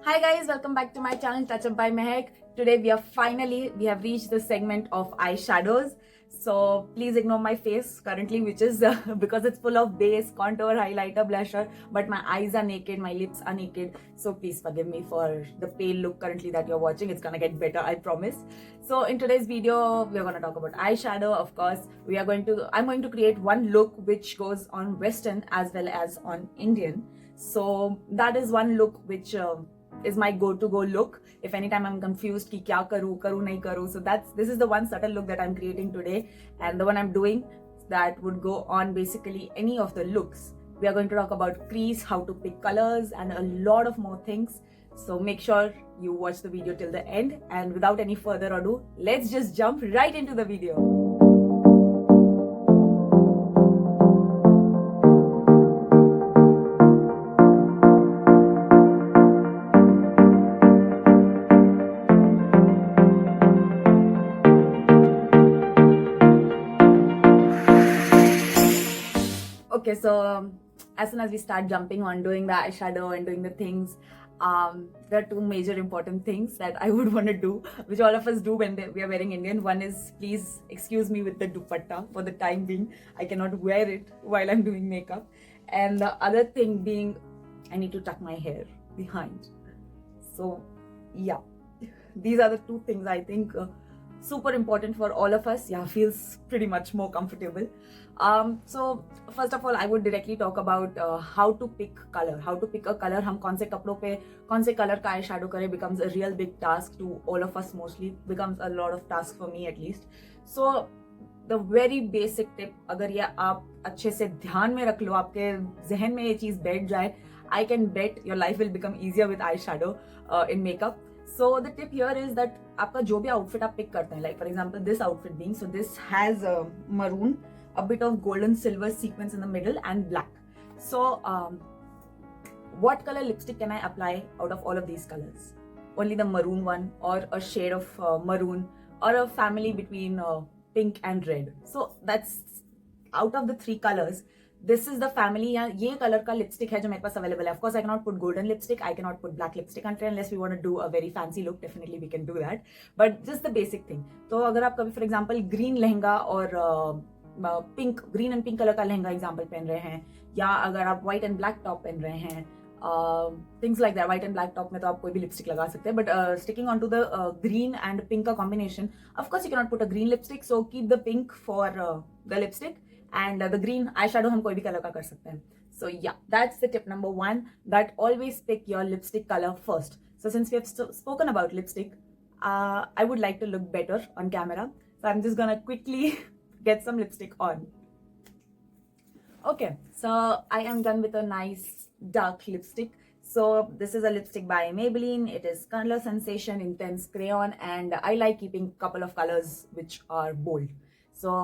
Hi guys, welcome back to my channel Touch Up by Mehak. Today we have reached the segment of eyeshadows. So please ignore my face currently, which is because it's full of base, contour, highlighter, blusher, but my eyes are naked, my lips are naked. So please forgive me for the pale look currently that you're watching. It's gonna get better, I promise. So in today's video, we're gonna talk about eyeshadow. Of course, I'm going to create one look which goes on Western as well as on Indian. So that is one look which is my go look if anytime I'm confused ki kya karu nahi karu. So this is the one subtle look that I'm creating today, and the one I'm doing that would go on basically any of the looks. We are going to talk about crease, how to pick colors, and a lot of more things. So make sure you watch the video till the end, and without any further ado, let's just jump right into the video. Okay, so as soon as we start jumping on doing the eyeshadow and doing the things, there are two major important things that I would want to do, which all of us do when we are wearing Indian. One is, please excuse me with the dupatta for the time being. I cannot wear it while I'm doing makeup. And the other thing being, I need to tuck my hair behind. So yeah, these are the two things I think super important for all of us. Yeah, feels pretty much more comfortable. So first of all, I would directly talk about how to pick color. How to pick a color. हम कौन से कपड़ों पे कौन से color का eyeshadow करें becomes a real big task to all of us. Mostly becomes a lot of task for me at least. So the very basic tip, अगर ये आप अच्छे से ध्यान में रख लो, आपके जहन में ये चीज बैठ जाए, I can bet your life will become easier with eyeshadow in makeup. So the tip here is that आपका जो भी outfit आप pick करते हैं, like for example this outfit being, so this has maroon, a bit of golden silver sequence in the middle and black. So what color lipstick can I apply out of all of these colors? Only the maroon one, or a shade of maroon, or a family between pink and red. So that's out of the three colors. This is the family, या ये colour का lipstick है जो मेरे पास available है. Of course, I cannot put golden lipstick, I cannot put black lipstick unless we want to do a very fancy look. Definitely we can do that, but just the basic thing. तो अगर आप कभी for example green lehenga और pink, green and pink colour का lehenga example पहन रहे हैं, या अगर आप व्हाइट एंड ब्लैक टॉप पहन रहे हैं, things like that. White and black top में तो आप कोई भी लिपस्टिक लगा सकते हैं, but sticking on to the green and pink का combination, of course you cannot put a green lipstick, so keep the pink for the lipstick and the green eyeshadow हम कोई भी कलर का कर सकते हैं. So yeah, that's the tip number one, that always pick your lipstick color first. So since we have spoken about lipstick, I would like to look better on camera, so I'm just gonna quickly get some lipstick on. Okay, so I am done with a nice dark lipstick. So this is a lipstick by Maybelline. It is Color Sensation Intense Crayon, and I like keeping a couple of colors which are bold. So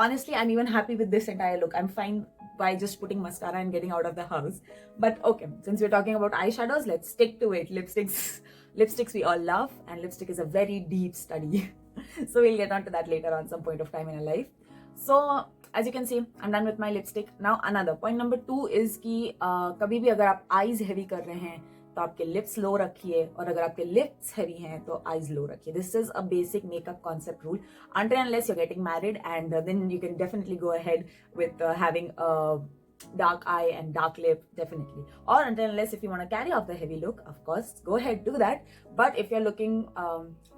honestly, I'm even happy with this entire look. I'm fine by just putting mascara and getting out of the house. But okay, since we're talking about eyeshadows, let's stick to it. Lipsticks we all love, and lipstick is a very deep study. So we'll get on to that later on some point of time in our life. So as you can see, I'm done with my lipstick. Now another point number 2 is कि कभी भी अगर आप eyes heavy कर रहे हैं तो आपके लिप्स लो रखिए, और अगर आपके लिप्स हैवी हैं तो आईज लो रखिए. This is a basic makeup concept rule until unless you're getting married, and then you can definitely go ahead with having a dark eye and dark lip, definitely. Or until unless if you want to carry off the heavy look, of course go ahead, do that. But if you're looking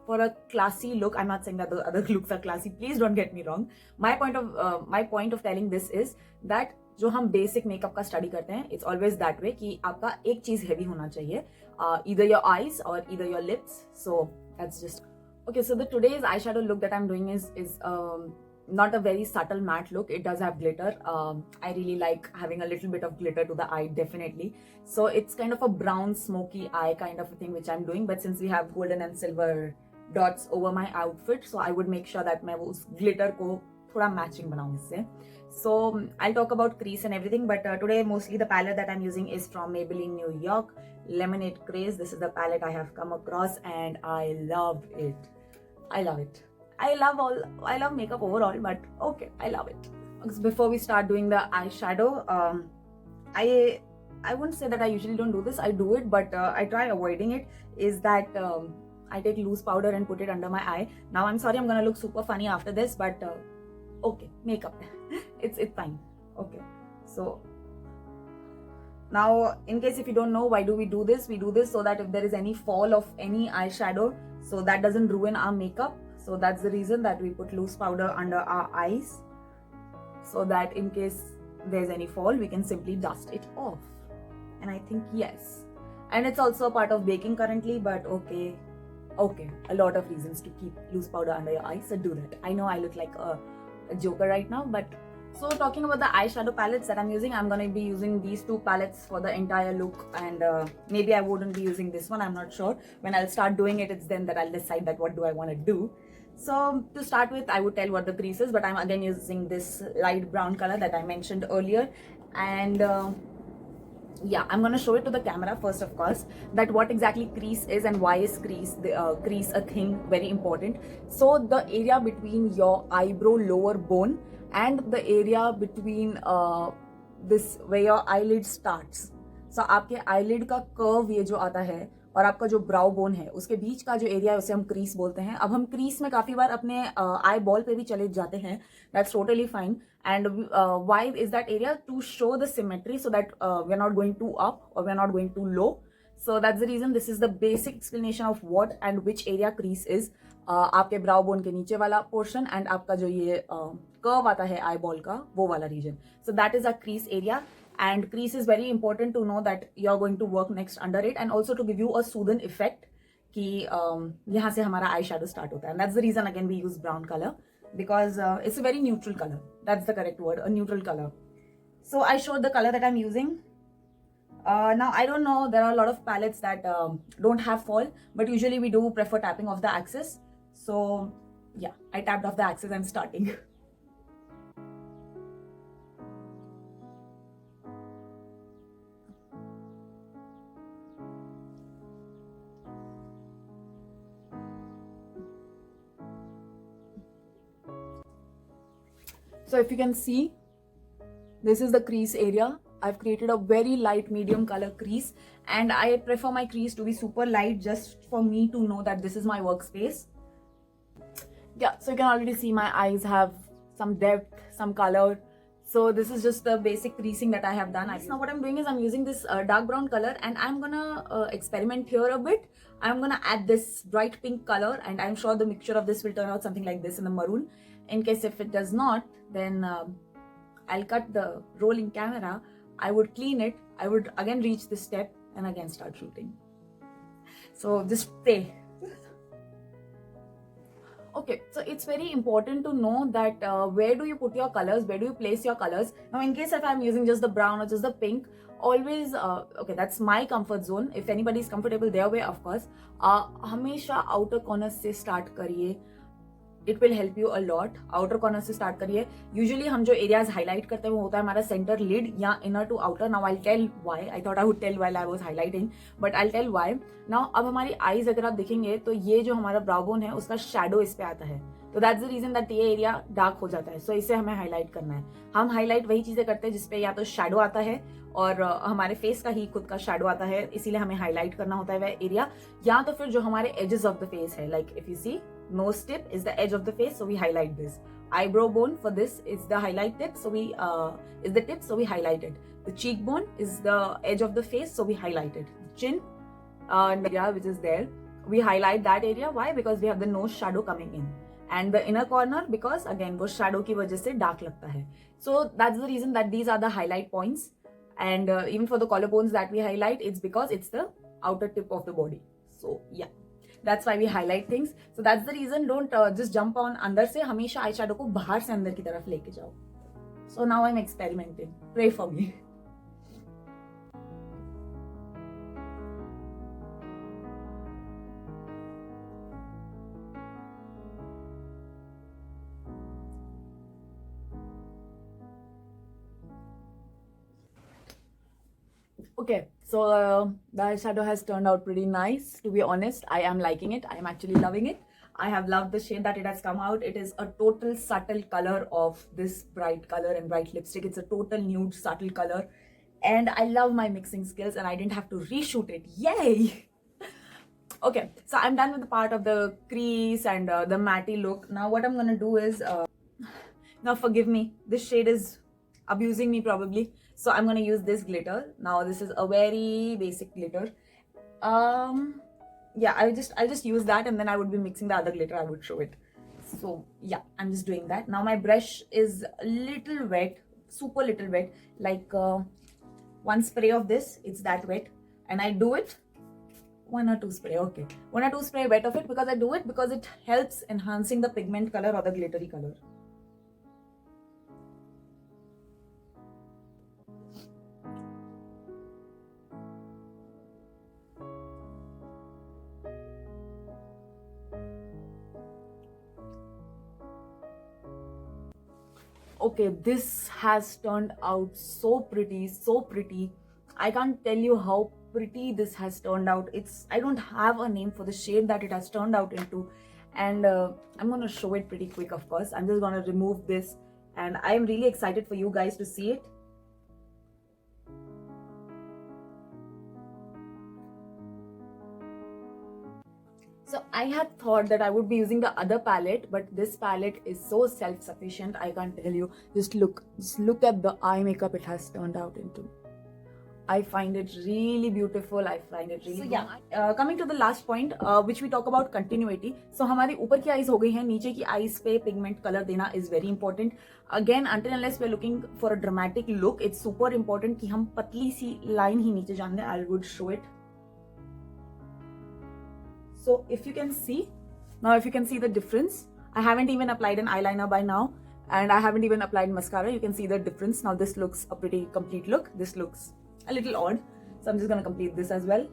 for a classy look, I'm not saying that the other looks are classy, please don't get me wrong. My point of telling this is that जो हम basic makeup का study करते हैं, it's always that way कि आपका एक चीज heavy होना चाहिए, either your eyes or either your lips. So that's just okay. So the today's eyeshadow look that I'm doing is not a very subtle matte look. It does have glitter. I really like having a little bit of glitter to the eye, definitely. So it's kind of a brown smoky eye kind of a thing which I'm doing, but since we have golden and silver dots over my outfit, so I would make sure that मैं वो उस glitter को थोड़ा matching बनाऊं इससे. So I'll talk about crease and everything, but today mostly the palette that I'm using is from Maybelline New York Lemonade Craze. This is the palette I have come across, and I love it. I love it. I love makeup overall, but okay, I love it. Before we start doing the eyeshadow, I I wouldn't say that I usually don't do this. I do it, but I try avoiding it. Is that I take loose powder and put it under my eye. Now I'm sorry, I'm gonna look super funny after this, but okay, makeup. it's fine. Okay, so now in case if you don't know why do we do this, we do this so that if there is any fall of any eyeshadow, so that doesn't ruin our makeup. So that's the reason that we put loose powder under our eyes, so that in case there's any fall, we can simply dust it off. And I think yes, and it's also a part of baking currently, but okay, a lot of reasons to keep loose powder under your eyes, so do that. I know I look like a joker right now, but so talking about the eyeshadow palettes that I'm using, I'm gonna be using these two palettes for the entire look, and maybe I wouldn't be using this one, I'm not sure. When I'll start doing it, it's then that I'll decide that what do I want to do. So to start with, I would tell what the crease is, but I'm again using this light brown color that I mentioned earlier, and yeah, I'm gonna show it to the camera first, of course, that what exactly crease is and why is crease a thing, very important. So the area between your eyebrow lower bone and the area between this where your eyelid starts. So आपके eyelid का curve ये जो आता है और आपका जो brow bone है उसके बीच का जो एरिया है उसे हम क्रीज बोलते हैं. अब हम क्रीज में काफी बार अपने आई बॉल पे भी चले जाते हैं. That's totally fine. And why is that area? To show the symmetry, so that we're not going too up or we're not going too low. So that's the reason this is the basic explanation of what and which area crease is. आपके brow bone के नीचे वाला portion and आपका जो ये curve आता है eye ball का वो वाला region. So that is a crease area. And crease is very important to know that you're going to work next under it, and also to give you a soothing effect कि यहाँ से हमारा eye shadow start होता है. And that's the reason again we use brown color, because it's a very neutral color. That's the correct word, a neutral color. So I showed the color that I'm using. Now I don't know, there are a lot of palettes that don't have fall, but usually we do prefer tapping off the axis. So yeah, I tapped off the axis and starting. So if you can see, this is the crease area. I've created a very light medium color crease, and I prefer my crease to be super light just for me to know that this is my workspace. Yeah, so you can already see my eyes have some depth, some color. So this is just the basic creasing that I have done. Now what I'm doing is I'm using this dark brown color, and I'm gonna experiment here a bit. I'm gonna add this bright pink color, and I'm sure the mixture of this will turn out something like this in the maroon. In case if it does not, then I'll cut the rolling camera. I would clean it. I would again reach this step and again start shooting. So just stay. Okay, so it's very important to know that where do you put your colors, where do you place your colors. Now in case if I'm using just the brown or just the pink, always okay, that's my comfort zone. If anybody is comfortable their way, of course, हमेशा outer corners से start करिए. It will help you a lot. Outer corner से start करिए. Usually हम जो areas highlight करते हैं वो होता है हमारा सेंटर लिड या inner to outer. Now I tell why. I thought I would tell while I was highlighting, but I tell why. Now अब हमारी आईज अगर आप देखेंगे तो ये जो हमारा ब्राउ बोन है उसका शेडो इस पे आता है, तो दैट्स द रीजन दैट ये एरिया डार्क हो जाता है. सो इसे हमें हाईलाइट करना है. हम हाईलाइट वही चीजें करते हैं जिसपे या तो शेडो आता है और हमारे फेस का ही खुद का शेडो आता है, इसीलिए हमें हाईलाइट करना होता है वह एरिया. या तो फिर जो हमारे एजेस ऑफ द फेस है, like if you see nose tip is the edge of the face, so we highlight this. Eyebrow bone for this is the highlight tip, so we is the tip, so we highlight it. The cheekbone is the edge of the face, so we highlight it. Chin area which is there, we highlight that area. Why? Because we have the nose shadow coming in, and the inner corner because again वो shadow की वजह से dark लगता है. So that's the reason that these are the highlight points. And even for the collarbones that we highlight, it's because it's the outer tip of the body. So yeah, that's why we highlight things. So that's the reason. Don't just jump on अंदर से. हमेशा eye shadow को बाहर से अंदर की तरफ लेके जाओ. So now I'm experimenting. Pray for me. Okay, so the eyeshadow has turned out pretty nice. To be honest, I am liking it. I am actually loving it. I have loved the shade that it has come out. It is a total subtle color of this bright color and bright lipstick. It's a total nude subtle color. and I love my mixing skills and I didn't have to reshoot it. Yay! Okay, so I'm done with the part of the crease and the matte look. Now what I'm gonna do is, now forgive me, this shade is abusing me probably. So I'm gonna use this glitter. Now this is a very basic glitter. Yeah, I'll just use that, and then I would be mixing the other glitter. I would show it. So yeah, I'm just doing that. Now my brush is a little wet, super little wet, like one spray of this, it's that wet, and I do it one or two spray, okay, one or two spray wet of it, because I do it because it helps enhancing the pigment color or the glittery color. Okay, this has turned out so pretty, so pretty. I can't tell you how pretty this has turned out. I don't have a name for the shade that it has turned out into, and I'm gonna show it pretty quick. Of course, I'm just gonna remove this, and I'm really excited for you guys to see it. So I had thought that I would be using the other palette, but this palette is so self-sufficient, I can't tell you. Just look at the eye makeup it has turned out into. I find it really beautiful. I find it really. So yeah, coming to the last point, which we talk about continuity. So हमारी ऊपर की eyes हो गई हैं, नीचे की eyes पे pigment color देना is very important. Again, until unless we're looking for a dramatic look, it's super important कि हम पतली सी line ही नीचे जान दें. I would show it. So if you can see, now if you can see the difference, I haven't even applied an eyeliner by now, and I haven't even applied mascara. You can see the difference. Now this looks a pretty complete look. This looks a little odd, so I'm just gonna complete this as well.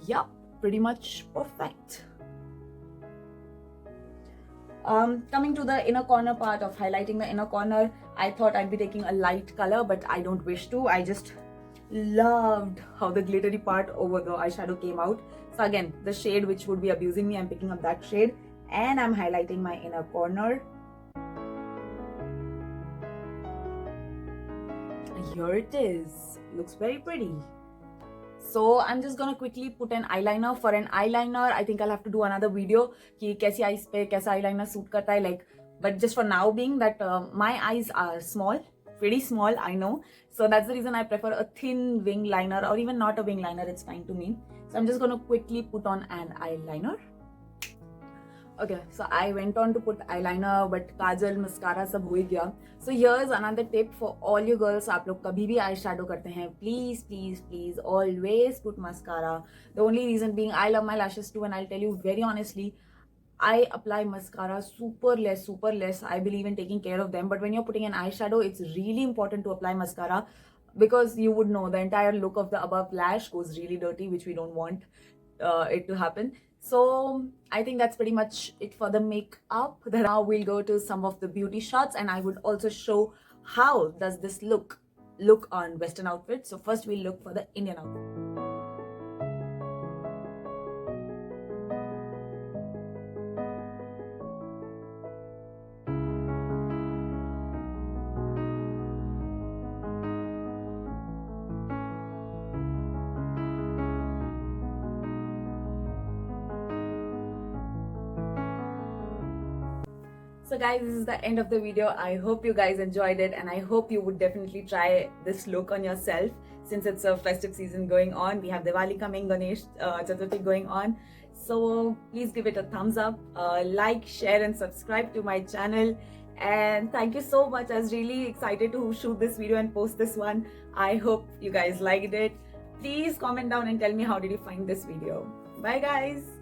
Yeah, pretty much perfect. Coming to the inner corner part of highlighting the inner corner, I thought I'd be taking a light color, but I don't wish to. I just loved how the glittery part over the eyeshadow came out. So again, the shade which would be abusing me, I'm picking up that shade and I'm highlighting my inner corner. Here it is. Looks very pretty. So I'm just gonna quickly put an eyeliner. For an eyeliner, I think I'll have to do another video कि कैसी eyes पे कैसा eyeliner suit करता है, like. But just for now, being that my eyes are small, pretty small, I know. So that's the reason I prefer a thin wing liner, or even not a wing liner, it's fine to me. So I'm just gonna quickly put on an eyeliner. Okay, so I went on to put eyeliner, but kajal, mascara सब हो ही गया. So here's another tip for all you girls. आप लोग कभी भी eyeshadow करते हैं, please always put mascara. The only reason being, I love my lashes too, and I'll tell you very honestly, I apply mascara super less. I believe in taking care of them, but when you're putting an eyeshadow, it's really important to apply mascara, because you would know the entire look of the above lash goes really dirty, which we don't want it to happen. So I think that's pretty much it for the makeup. Now we'll go to some of the beauty shots, and I would also show how does this look on Western outfits. So first we'll look for the Indian outfit. So guys, this is the end of the video. I hope you guys enjoyed it, and I hope you would definitely try this look on yourself, since it's a festive season going on. We have Diwali coming, Ganesh Chaturthi going on. So please give it a thumbs up, like, share and subscribe to my channel. And thank you so much. I was really excited to shoot this video and post this one. I hope you guys liked it. Please comment down and tell me how did you find this video. Bye guys.